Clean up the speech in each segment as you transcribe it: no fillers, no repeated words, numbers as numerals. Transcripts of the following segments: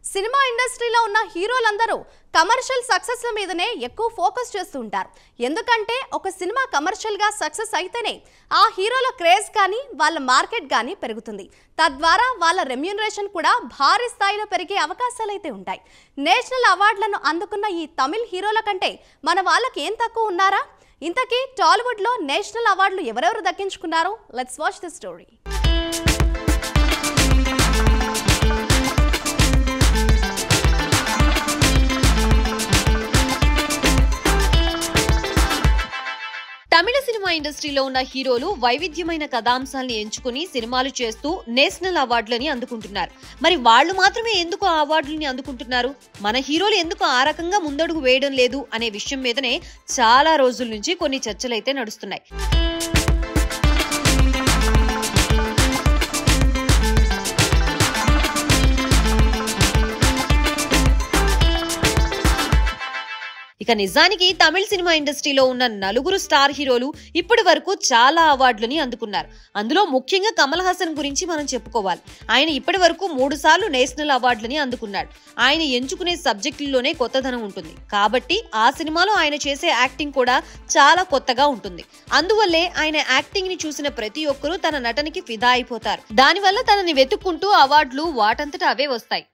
Cinema ఇండస్ట్రీలో ఉన్న హీరోలందరూ commercial success మీదనే ఎక్కువ ఫోకస్ చేస్తూ ఉంటారు. ఎందుకంటే ఒక సినిమా కమర్షియల్ గా సక్సెస్ అయితేనే ఆ హీరోల క్రేజ్ కానీ వాళ్ళ మార్కెట్ కానీ పెరుగుతుంది. తద్వారా వాళ్ళ రెమ్యూనరేషన్ కూడా భారీ స్థాయిలో పెరిగే అవకాశాలు అయితే ఉంటాయి. నేషనల్ అవార్డులను అందుకున్న ఈ తమిళ హీరోల కంటే మన వాళ్ళకి ఏం తక్కువ ఉన్నారా? ఇంతకీ టాలీవుడ్ లో నేషనల్ అవార్డులు ఎవరెవరు దక్కించుకున్నారో లెట్స్ వాచ్ ది స్టోరీ. తమిళ సినిమా ఇండస్ట్రీలో ఉన్న హీరోలు వైవిధ్యమైన కథాంశాలను ఎంచుకుని సినిమాలు చేస్తూ నేషనల్ అవార్డులని అందుకుంటున్నారు. మరి వాళ్ళు మాత్రమే ఎందుకు ఆ అవార్డులని అందుకుంటున్నారు? మన హీరోలు ఎందుకు ఆ రకంగా ముందడుగు వేయడం లేదు అనే విషయం మీదనే చాలా రోజుల నుంచి కొన్ని చర్చలైతే నడుస్తున్నాయి. ఇక నిజానికి తమిళ సినిమా ఇండస్ట్రీలో ఉన్న నలుగురు స్టార్ హీరోలు ఇప్పటి వరకు చాలా అవార్డులని అందుకున్నారు. అందులో ముఖ్యంగా కమల్ హాసన్ గురించి మనం చెప్పుకోవాలి. ఆయన ఇప్పటి వరకు 3 సార్లు నేషనల్ అవార్డులని అందుకున్నాడు. ఆయన ఎంచుకునే సబ్జెక్టుల్లోనే కొత్తదనం ఉంటుంది కాబట్టి ఆ సినిమాలో ఆయన చేసే యాక్టింగ్ కూడా చాలా కొత్తగా ఉంటుంది. అందువల్లే ఆయన యాక్టింగ్ ని చూసిన ప్రతి ఒక్కరూ తన నటనకి ఫిదా అయిపోతారు. దానివల్ల తనని వెతుక్కుంటూ అవార్డులు వాటంతట అవే వస్తాయి.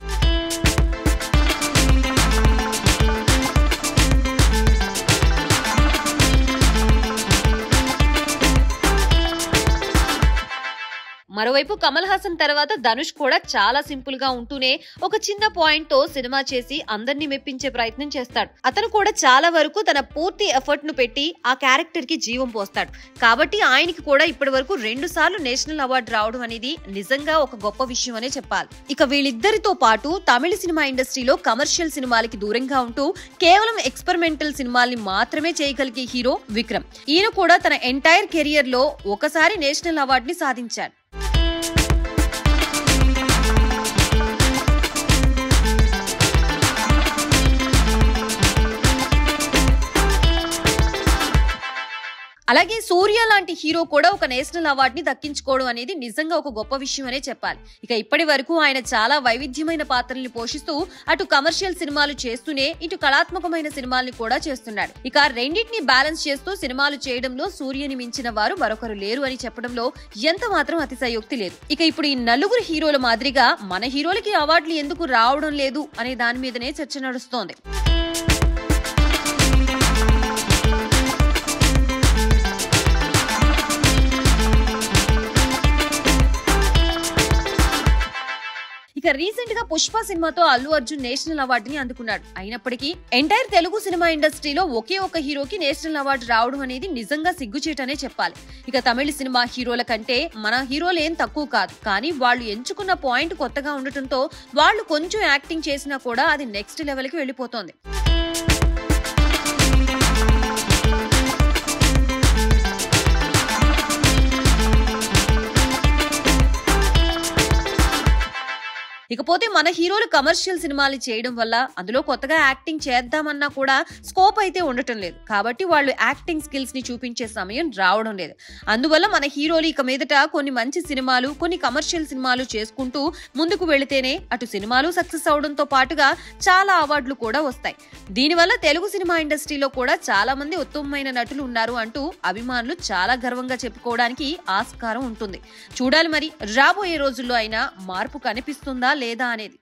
మరోవైపు కమల్ హాసన్ తర్వాత ధనుష్ కూడా చాలా సింపుల్ గా ఉంటూనే ఒక చిన్న పాయింట్ తో సినిమా చేసి అందరినీ మెప్పించే ప్రయత్నం చేస్తాడు. అతను కూడా చాలా వరకు తన పూర్తి ఎఫర్ట్ ను పెట్టి ఆ క్యారెక్టర్ కి జీవం పోస్తాడు. కాబట్టి ఆయనకి కూడా ఇప్పటి వరకు 2 సార్లు నేషనల్ అవార్డు రావడం అనేది నిజంగా ఒక గొప్ప విషయం అనే చెప్పాలి. ఇక వీళ్ళిద్దరితో పాటు తమిళ సినిమా ఇండస్ట్రీలో కమర్షియల్ సినిమాలకి దూరంగా ఉంటూ కేవలం ఎక్స్పెరిమెంటల్ సినిమాల్ని మాత్రమే చేయగలిగే హీరో విక్రమ్. ఈయన కూడా తన ఎంటైర్ కెరియర్ లో ఒకసారి నేషనల్ అవార్డుని సాధించాడు. అలాగే సూర్య లాంటి హీరో కూడా ఒక నేషనల్ అవార్డుని దక్కించుకోవడం అనేది నిజంగా ఒక గొప్ప విషయం అనే చెప్పాలి. ఇక ఇప్పటి వరకు ఆయన చాలా వైవిధ్యమైన పాత్రల్ని పోషిస్తూ అటు కమర్షియల్ సినిమాలు చేస్తూనే ఇటు కళాత్మకమైన సినిమాల్ని కూడా చేస్తున్నాడు. ఇక రెండింటిని బ్యాలెన్స్ చేస్తూ సినిమాలు చేయడంలో సూర్యని మించిన వారు మరొకరు లేరు అని చెప్పడంలో ఎంత మాత్రం అతిశయోక్తి లేదు. ఇక ఇప్పుడు ఈ నలుగురు హీరోల మాదిరిగా మన హీరోలకి అవార్డులు ఎందుకు రావడం లేదు అనే దాని మీదనే చర్చ నడుస్తోంది. ఇక రీసెంట్ గా పుష్ప సినిమాతో అల్లు అర్జున్ నేషనల్ అవార్డుని అందుకున్నాడు. అయినప్పటికీ ఎంటైర్ తెలుగు సినిమా ఇండస్ట్రీలో ఒకే ఒక హీరోకి నేషనల్ అవార్డు రావడం అనేది నిజంగా సిగ్గుచేటనే చెప్పాలి. ఇక తమిళ సినిమా హీరోల కంటే మన హీరోలు ఏం తక్కువ కాదు. కానీ వాళ్ళు ఎంచుకున్న పాయింట్ కొత్తగా ఉండటంతో వాళ్ళు కొంచెం యాక్టింగ్ చేసినా కూడా అది నెక్స్ట్ లెవెల్ కి వెళ్ళిపోతోంది. ఇకపోతే మన హీరోలు కమర్షియల్ సినిమాలు చేయడం వల్ల అందులో కొత్తగా యాక్టింగ్ చేద్దామన్నా కూడా స్కోప్ అయితే ఉండటం లేదు. కాబట్టి వాళ్ళు యాక్టింగ్ స్కిల్స్ ని చూపించే సమయం రావడం లేదు. అందువల్ల మన హీరోలు ఇక మీదట కొన్ని మంచి సినిమాలు, కొన్ని కమర్షియల్ సినిమాలు చేసుకుంటూ ముందుకు వెళితేనే అటు సినిమాలు సక్సెస్ అవడంతో పాటుగా చాలా అవార్డులు కూడా వస్తాయి. దీనివల్ల తెలుగు సినిమా ఇండస్ట్రీలో కూడా చాలా మంది ఉత్తమమైన నటులు ఉన్నారు అంటూ అభిమానులు చాలా గర్వంగా చెప్పుకోవడానికి ఆస్కారం ఉంటుంది. చూడాలి మరి రాబోయే రోజుల్లో అయినా మార్పు కనిపిస్తుందా లేదా అనేది.